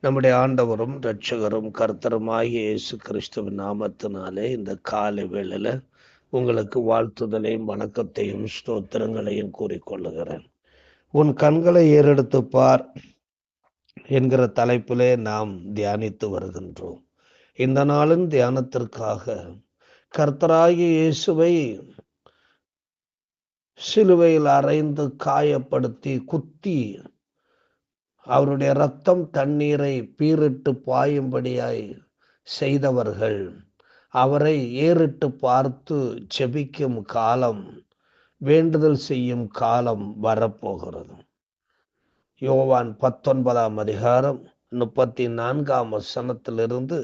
நம்முடைய ஆண்டவரும் இரட்சகரும் கர்த்தருமாகிய இயேசு கிறிஸ்துவின் நாமத்தினாலே இந்த காலை வேளையில உங்களுக்கு வாழ்த்துதலையும் வணக்கத்தையும் ஸ்தோத்திரங்களையும் கூறிக்கொள்ளுகிறேன். உன் கண்களை ஏறெடுத்து பார் என்கிற தலைப்பிலே நாம் தியானித்து வருகின்றோம். இந்த நாளின் தியானத்திற்காக கர்த்தராகிய இயேசுவை சிலுவையில் அறைந்து காயப்படுத்தி குத்தி அவருடைய இரத்தம் தண்ணீரை பீரிட்டு பாயும்படியாய் செய்தவர்கள் அவரை ஏறிட்டு பார்த்து ஜெபிக்கும் காலம், வேண்டுதல் செய்யும் காலம் வரப்போகிறது. யோவான் 19ஆம் அதிகாரம் 34ஆம் வசனத்திலிருந்து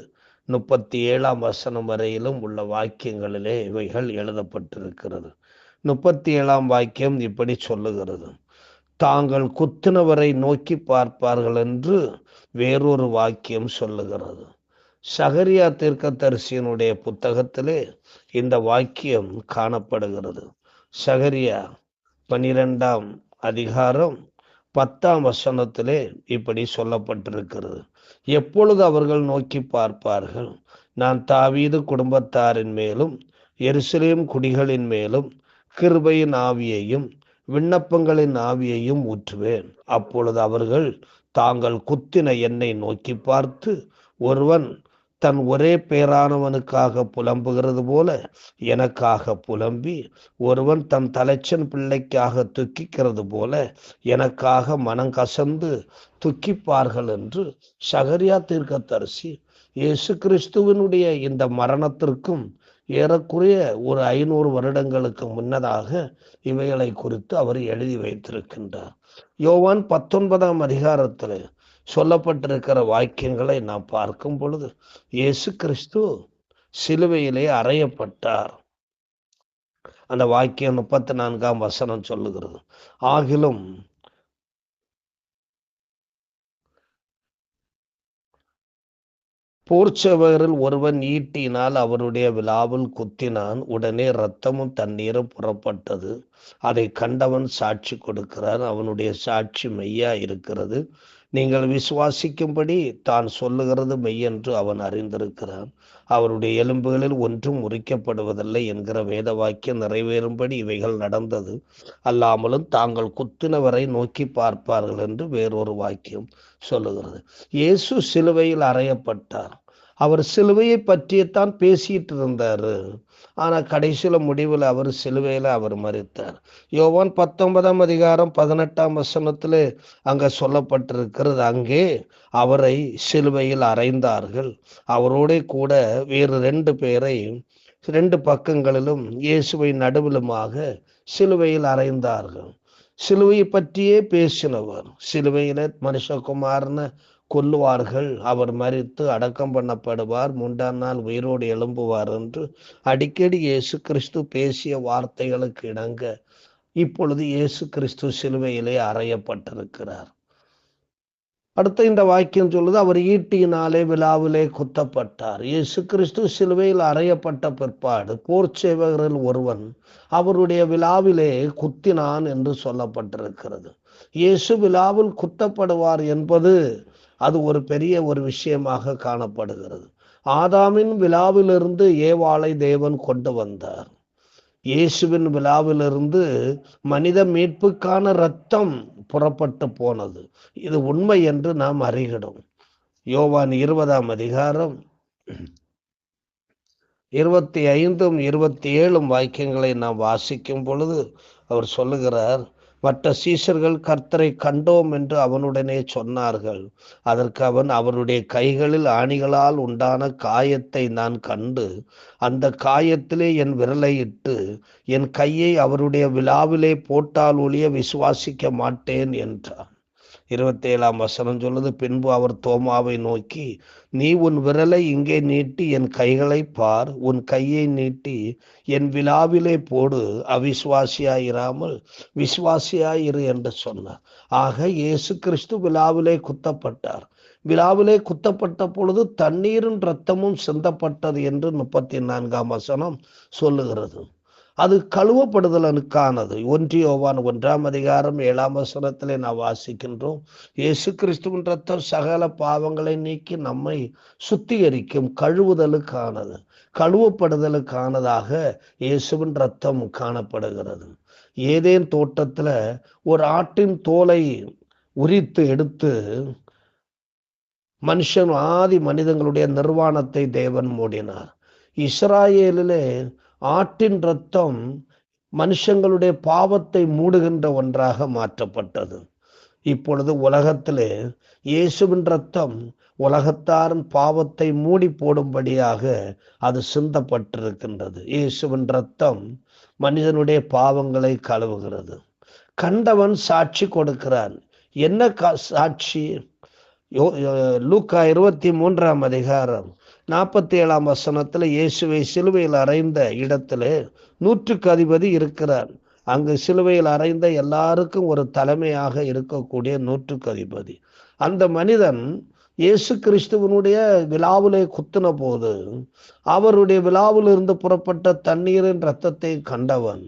37ஆம் வசனம் வரையிலும் உள்ள வாக்கியங்களிலே இவைகள் எழுதப்பட்டிருக்கிறது. 37ஆம் வாக்கியம் இப்படி சொல்லுகிறது: தாங்கள் குத்தினவரை நோக்கி பார்ப்பார்கள் என்று வேறொரு வாக்கியம் சொல்லுகிறது. சகரியா தீர்க்கதரிசியினுடைய புத்தகத்திலே இந்த வாக்கியம் காணப்படுகிறது. சகரியா 12ஆம் அதிகாரம் 10ஆம் வசனத்திலே இப்படி சொல்லப்பட்டிருக்கிறது: எப்பொழுது அவர்கள் நோக்கி பார்ப்பார்கள், நான் தாவீது குடும்பத்தாரின் மேலும் எருசலேம் குடிகளின் மேலும் கிருபையின் ஆவியையும் விண்ணப்பங்களின் ஆவியையும் ஊற்றுவேன். அப்பொழுது அவர்கள் தாங்கள் குத்தின என்னை நோக்கி பார்த்து, ஒருவன் தன் ஒரே பேரானவனுக்காக புலம்புகிறது போல எனக்காக புலம்பி, ஒருவன் தன் தலைச்சன் பிள்ளைக்காக துக்கிக்கிறது போல எனக்காக மனங்கசந்து துக்கிப்பார்கள் என்று சகரியா தீர்க்கதரிசி இயேசு கிறிஸ்துவனுடைய இந்த மரணத்திற்கும் ஏறக்குறைய ஒரு 500 வருடங்களுக்கு முன்னதாக இவைகளை குறித்து அவர் எழுதி வைத்திருக்கின்றார். யோவான் 19ஆம் அதிகாரத்தில் சொல்லப்பட்டிருக்கிற வாக்கியங்களை நாம் பார்க்கும் பொழுது, இயேசு கிறிஸ்து சிலுவையிலே அறையப்பட்டார். அந்த வாக்கியம் 34ஆம் வசனம் சொல்லுகிறது: ஆகிலும் போர்ச்சவரில் ஒருவன் ஈட்டினால் அவருடைய விலாவில் குத்தினான். உடனே இரத்தமும் தண்ணீரும் புறப்பட்டது. அதை கண்டவன் சாட்சி கொடுக்கிறான். அவனுடைய சாட்சி மெய்யா இருக்கிறது. நீங்கள் விசுவாசிக்கும்படி தான் சொல்லுகிறது மெய்யென்று அவன் அறிந்திருக்கிறான். அவருடைய எலும்புகளில் ஒன்றும் முறிக்கப்படுவதில்லை என்கிற வேத வாக்கியம் நிறைவேறும்படி இவைகள் நடந்தது. அல்லாமலும் தாங்கள் குத்தினவரை நோக்கி பார்ப்பார்கள் என்று வேறொரு வாக்கியம் சொல்லுகிறது. இயேசு சிலுவையில் அறையப்பட்டார். அவர் சிலுவையை பற்றியத்தான் பேசிட்டு இருந்தாரு. ஆனா கடைசியில முடிவில் அவர் சிலுவையில அவர் மரித்தார். யோவான் 19ஆம் அதிகாரம் 18ஆம் வசனத்திலே அங்க சொல்லப்பட்டிருக்கிறது, அங்கே அவரை சிலுவையில் அறைந்தார்கள். அவரோட கூட வேறு 2 பேரை 2 பக்கங்களிலும் இயேசுவை நடுவிலுமாக சிலுவையில் அறைந்தார்கள். சிலுவையை பற்றியே பேசினவர். சிலுவையில மனுஷகுமாரனை கொல்லுவார்கள், அவர் மரித்து அடக்கம் பண்ணப்படுவார், 3ஆம் நாள் உயிரோடு எழும்புவார் என்று அடிக்கடி இயேசு கிறிஸ்து பேசிய வார்த்தைகளுக்கு இணங்க இப்பொழுது இயேசு கிறிஸ்து சிலுவையிலே அறையப்பட்டிருக்கிறார். அடுத்த இந்த வாக்கியம் சொல்லுது, அவர் ஈட்டியினாலே விலாவிலே குத்தப்பட்டார். இயேசு கிறிஸ்து சிலுவையில் அறையப்பட்ட பிற்பாடு போர் சேவகரில் ஒருவன் அவருடைய விலாவிலே குத்தினான் என்று சொல்லப்பட்டிருக்கிறது. இயேசு விலாவில் குத்தப்படுவார் என்பது அது ஒரு பெரிய ஒரு விஷயமாக காணப்படுகிறது. ஆதாமின் விலாவிலிருந்து ஏவாளை தேவன் கொண்டு வந்தார். இயேசுவின் விலாவிலிருந்து மனித மீட்புக்கான இரத்தம் புறப்பட்டு போனது. இது உண்மை என்று நாம் அறிகிறோம். யோவான் 20ஆம் அதிகாரம் 25ம் 27ம் வாக்கியங்களை நாம் வாசிக்கும் பொழுது அவர் சொல்லுகிறார், மற்ற சீஷர்கள் கர்த்தரை கண்டோம் என்று அவனுடனே சொன்னார்கள். அதற்கு அவன், அவருடைய கைகளில் ஆணிகளால் உண்டான காயத்தை நான் கண்டு அந்த காயத்திலே என் விரலை இட்டு என் கையை அவருடைய விலாவிலே போட்டால் ஒழிய விசுவாசிக்க மாட்டேன் என்றார். 27ஆம் வசனம் சொல்லுது, பின்பு அவர் தோமாவை நோக்கி, நீ உன் விரலை இங்கே நீட்டி என் கைகளை பார், உன் கையை நீட்டி என் விலாவிலே போடு, அவிசுவாசியாயிராமல் விசுவாசியாயிரு என்று சொன்னார். ஆக இயேசு கிறிஸ்து விலாவிலே குத்தப்பட்டார். விலாவிலே குத்தப்பட்ட பொழுது தண்ணீரும் இரத்தமும் சிந்தப்பட்டது என்று 34ஆம் வசனம் சொல்லுகிறது. அது கழுவப்படுதலுக்கானது. 1 யோவான் 1 நாம் வாசிக்கின்றோம், இயேசு கிறிஸ்துவின் ரத்தம் சகல பாவங்களை நீக்கி நம்மை சுத்திகரிக்கும், கழுவுதலுக்கானது, கழுவப்படுதலுக்கானதாக இயேசுவின் ரத்தம் காணப்படுகிறது. ஏதேன் தோட்டத்துல ஒரு ஆட்டின் தோலை உரித்து எடுத்து மனிதங்களுடைய நிர்வாணத்தை தேவன் மூடினார். இஸ்ராயேலிலே ஆட்டின் ரத்தம் மனுஷங்களுடைய பாவத்தை மூடுகின்ற ஒன்றாக மாற்றப்பட்டது. இப்பொழுது உலகத்திலே இயேசுவின் ரத்தம் உலகத்தாரின் பாவத்தை மூடி போடும்படியாக அது சிந்தப்பட்டிருக்கின்றது. இயேசுவின் ரத்தம் மனிதனுடைய பாவங்களை கழுவுகிறது. கண்டவன் சாட்சி கொடுக்கிறான். என்ன சாட்சி? லூக்கா 23 இயேசுவை சிலுவையில் அறைந்த இடத்துல 100க்கு அதிபதி இருக்கிறார். அங்கு சிலுவையில் அறைந்த எல்லாருக்கும் ஒரு தலைமையாக இருக்கக்கூடிய 100க்கு அதிபதி. அந்த மனிதன் இயேசு கிறிஸ்துவனுடைய விழாவிலே குத்தின போது அவருடைய விழாவில் இருந்து புறப்பட்ட தண்ணீரின் இரத்தத்தை கண்டவன்,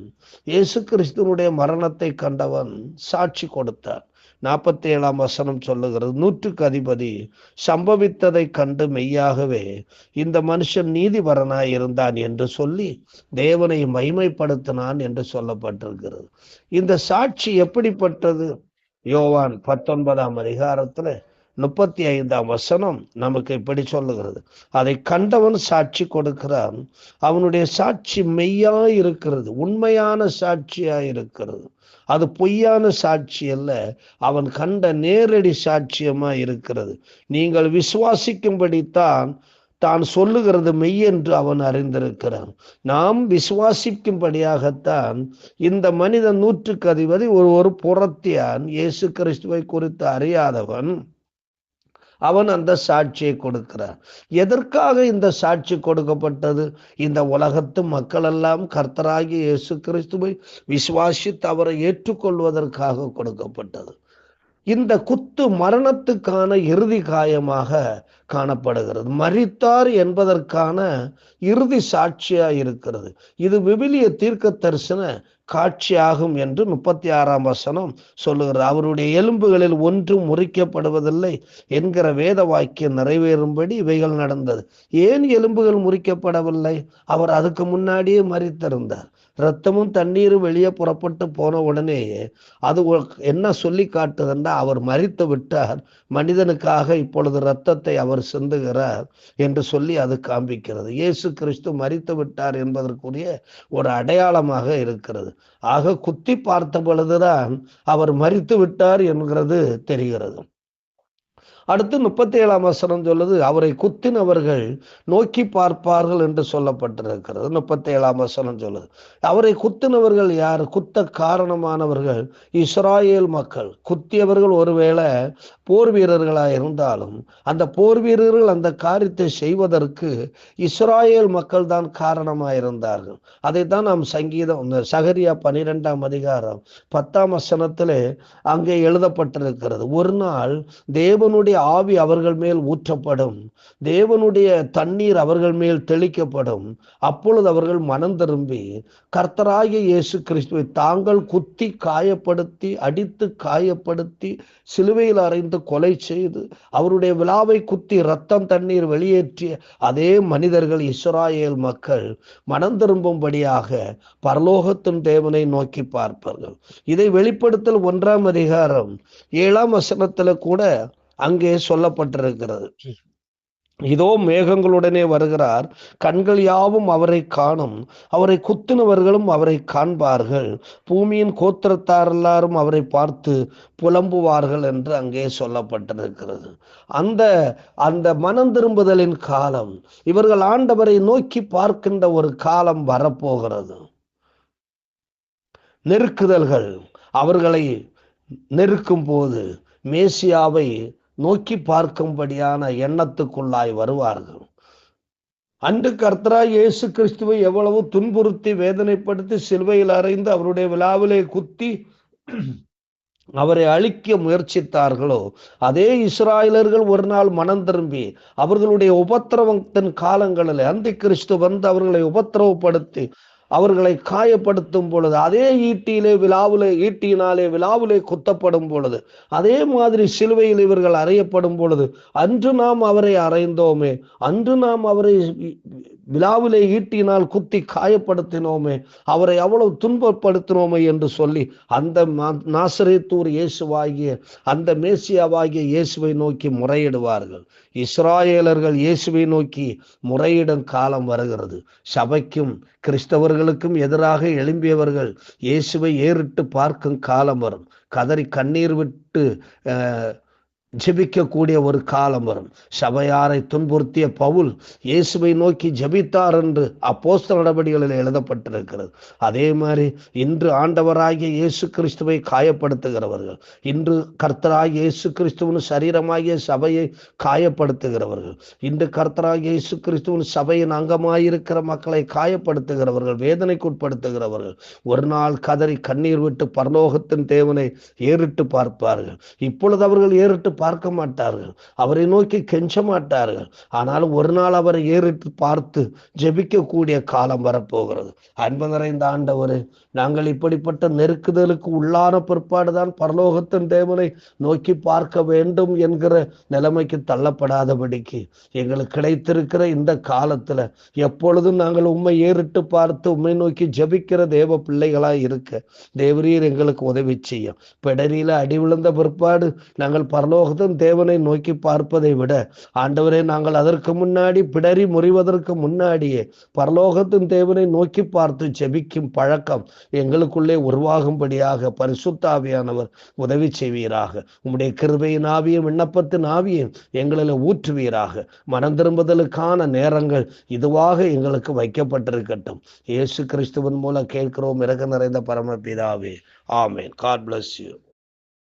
இயேசு கிறிஸ்துவனுடைய மரணத்தை கண்டவன் சாட்சி கொடுத்தார். 47 சொல்லுகிறது, 100க்கு அதிபதி சம்பவித்ததை கண்டு மெய்யாகவே இந்த மனுஷன் நீதிபரனாய் இருந்தான் என்று சொல்லி தேவனை மகிமைப்படுத்தினான் என்று சொல்லப்பட்டிருக்கிறது. இந்த சாட்சி எப்படிப்பட்டது? யோவான் 19 35 நமக்கு இப்படி சொல்லுகிறது, அதை கண்டவன் சாட்சி கொடுக்கிறான், அவனுடைய சாட்சி மெய்யாய் இருக்கிறது, உண்மையான சாட்சியாய் இருக்கிறது. அது பொய்யான சாட்சி அல்ல, அவன் கண்ட நேரடி சாட்சியமா இருக்கிறது. நீங்கள் விசுவாசிக்கும்படித்தான் தான் சொல்லுகிறது மெய் என்று அவன் அறிந்திருக்கிறான். நாம் விசுவாசிக்கும்படியாகத்தான் இந்த மனிதன் 100க்கு அதிபதி ஒரு புறத்தியான், இயேசு கிறிஸ்துவை குறித்து அறியாதவன், அவன் அந்த சாட்சியை கொடுக்கிறார். எதற்காக இந்த சாட்சி கொடுக்கப்பட்டது? இந்த உலகத்து மக்கள் எல்லாம் கர்த்தராகிய இயேசு கிறிஸ்துவை விசுவாசித்து அவரை ஏற்றுக்கொள்வதற்காக கொடுக்கப்பட்டது. இந்த குத்து மரணத்துக்கான இறுதி காயமாக காணப்படுகிறது. மரித்தார் என்பதற்கான இறுதி சாட்சியா இருக்கிறது. இது விவிலிய தீர்க்க தரிசன காட்சியாகும் என்று 36 சொல்லுகிறது. அவருடைய எலும்புகளில் ஒன்றும் முறிக்கப்படுவதில்லை என்கிற வேத வாக்கியம் நிறைவேறும்படி இவைகள் நடந்தது. ஏன் எலும்புகள் முறிக்கப்படவில்லை? அவர் அதுக்கு முன்னாடியே மரித்திருந்தார். இரத்தமும் தண்ணீரும் வெளியே புறப்பட்டு போன உடனேயே அது என்ன சொல்லி காட்டுதுன்னா, அவர் மரித்து விட்டார், மனிதனுக்காக இப்பொழுது இரத்தத்தை அவர் சிந்துகிறார் என்று சொல்லி அது காண்பிக்கிறது. இயேசு கிறிஸ்து மரித்து விட்டார் என்பதற்குரிய ஒரு அடையாளமாக இருக்கிறது. ஆக குத்தி பார்த்த பொழுதுதான் அவர் மரித்து விட்டார் என்கிறது தெரிகிறது. அடுத்து 37 சொல்லுது, அவரை குத்தினவர்கள் நோக்கி பார்ப்பார்கள் என்று சொல்லப்பட்டிருக்கிறது. 37 சொல்லுது, அவரை குத்தினவர்கள் யார்? குத்த காரணமானவர்கள் இஸ்ராயேல் மக்கள். குத்தியவர்கள் ஒருவேளை போர் வீரர்களாக இருந்தாலும் அந்த போர் வீரர்கள் அந்த காரியத்தை செய்வதற்கு இஸ்ராயேல் மக்கள் தான் காரணமாயிருந்தார்கள். அதைத்தான் நாம் சகரியா 12 அங்கே எழுதப்பட்டிருக்கிறது. ஒரு நாள் தேவனுடைய ஆவி அவர்கள் மேல் ஊற்றப்படும், தேவனுடைய தண்ணீர் அவர்கள் மேல் தெளிக்கப்படும். அப்பொழுது அவர்கள் மனம் திரும்பி கர்த்தராகிய இயேசு கிறிஸ்துவை தாங்கள் குத்தி காயப்படுத்தி அடித்து காயப்படுத்தி சிலுவையில் அறைந்து கொலை செய்து அவருடைய விழாவை குத்தி ரத்தம் தண்ணீர் வெளியேற்றிய அதே மனிதர்கள் இஸ்ராயேல் மக்கள் மனம் திரும்பும்படியாக பரலோகத்தின் தேவனை நோக்கி பார்ப்பார்கள். இதை வெளிப்படுத்தல் 1 கூட அங்கே சொல்லப்பட்டிருக்கிறது. இதோ மேகங்களுடனே வருகிறார், கண்கள் யாவும் அவரை காணும், அவரை குத்தினவர்களும் அவரை காண்பார்கள், பூமியின் கோத்திரத்தார் எல்லாரும் அவரை பார்த்து புலம்புவார்கள் என்று அங்கே சொல்லப்பட்டிருக்கிறது. அந்த மனம் திரும்புதலின் காலம், இவர்கள் ஆண்டவரை நோக்கி பார்க்கின்ற ஒரு காலம் வரப்போகிறது. நெருக்குதல்கள் அவர்களை நெருக்கும் போது மேசியாவை நோக்கி பார்க்கும்படியான எண்ணத்துக்குள்ளாய் வருவார்கள். அன்று கர்த்தராய் இயேசு கிறிஸ்துவை எவ்வளவு துன்புறுத்தி வேதனைப்படுத்தி சிலுவையில் அறைந்து அவருடைய விழாவிலே குத்தி அவரை அழிக்க முயற்சித்தார்களோ அதே இஸ்ராயலர்கள் ஒரு நாள் மனம் திரும்பி அவர்களுடைய உபத்திரவத்தின் காலங்களில் அந்தி கிறிஸ்து வந்து அவர்களை உபத்திரவப்படுத்தி அவர்களை காயப்படுத்தும் பொழுது, அதே ஈட்டியினாலே விலாவிலே குத்தப்படும் பொழுது, அதே மாதிரி சிலுவையில் இவர்கள் அறையப்படும் பொழுது, அன்று நாம் அவரை அறைந்தோமே, அன்று நாம் அவரை விலாவிலே ஈட்டினால் குத்தி காயப்படுத்தினோமே, அவரை அவ்வளவு துன்பப்படுத்தினோமே என்று சொல்லி அந்த நாசரேத்தூர் இயேசுவாகிய அந்த மேசியாவாகிய இயேசுவை நோக்கி முறையிடுவார்கள். இஸ்ராயேலர்கள் இயேசுவை நோக்கி முறையிடும் காலம் வருகிறது. சபைக்கும் கிறிஸ்தவர்களுக்கும் எதிராக எழும்பியவர்கள் இயேசுவை ஏறிட்டு பார்க்கும் காலம் வரும். கதறி கண்ணீர் விட்டு ஜெபிக்கக்கூடிய ஒரு காலம் வரும். சபையாரை துன்புறுத்திய பவுல் இயேசுவை நோக்கி ஜெபித்தார் என்று அப்போஸ்தலர் நடபடிகளில் எழுதப்பட்டிருக்கிறது. அதே மாதிரி இன்று ஆண்டவராகிய இயேசு கிறிஸ்துவை காயப்படுத்துகிறவர்கள், இன்று கர்த்தராகிய இயேசு கிறிஸ்துவின் சரீரமாகிய சபையை காயப்படுத்துகிறவர்கள், இன்று கர்த்தராகிய இயேசு கிறிஸ்துவின் சபையின் அங்கமாயிருக்கிற மக்களை காயப்படுத்துகிறவர்கள், வேதனைக்குட்படுத்துகிறவர்கள் ஒரு நாள் கதறி கண்ணீர் விட்டு பரலோகத்தின் தேவனை ஏறிட்டு பார்ப்பார்கள். இப்பொழுது அவர்கள் ஏறிட்டு பார்க்க மாட்டார்கள், அவரை நோக்கி கெஞ்ச மாட்டார்கள். ஆனாலும் ஒரு நாள் அவரை ஏறிட்டு பார்த்து ஜெபிக்கக்கூடிய காலம் வரப்போகிறது. அன்பு நிறைந்த ஆண்டவரே, நாங்கள் இப்படிப்பட்ட நெருக்குதலுக்கு உள்ளான பிற்பாடுதான் பரலோகத்தின் தேவனை நோக்கி பார்க்க வேண்டும் என்கிற நிலைமைக்கு தள்ளப்படாதபடிக்கு எங்களுக்கு கிடைத்திருக்கிற இந்த காலத்துல எப்பொழுதும் நாங்கள் உம்மை ஏறிட்டு பார்த்து உம்மை நோக்கி ஜெபிக்கிற தேவ பிள்ளைகளாய் இருக்க தேவரீர் எங்களுக்கு உதவி செய்யும். பிடரியில அடி விழுந்த பிற்பாடு நாங்கள் பரலோகத்தின் தேவனை நோக்கி பார்ப்பதை விட ஆண்டவரே, நாங்கள் அதற்கு முன்னாடி பிடரி முறிவதற்கு முன்னாடியே பரலோகத்தின் தேவனை நோக்கி பார்த்து ஜெபிக்கும் பழக்கம் எங்களுக்குள்ளே உருவாகும்படியாக பரிசுத்த ஆவியானவர் உதவி செய்வீராக. உம்முடைய கிருபையின் ஆவியும் விண்ணப்பத்தின் ஆவியும் எங்களில் ஊற்றுவீராக. மனம் திரும்புதலுக்கான நேரங்கள் இதுவாக எங்களுக்கு வைக்கப்பட்டிருக்கட்டும். இயேசு கிறிஸ்துவின் மூலம் கேட்கிறோம் இரக்க நிறைந்த பரமபிதாவே, ஆமென். God bless you.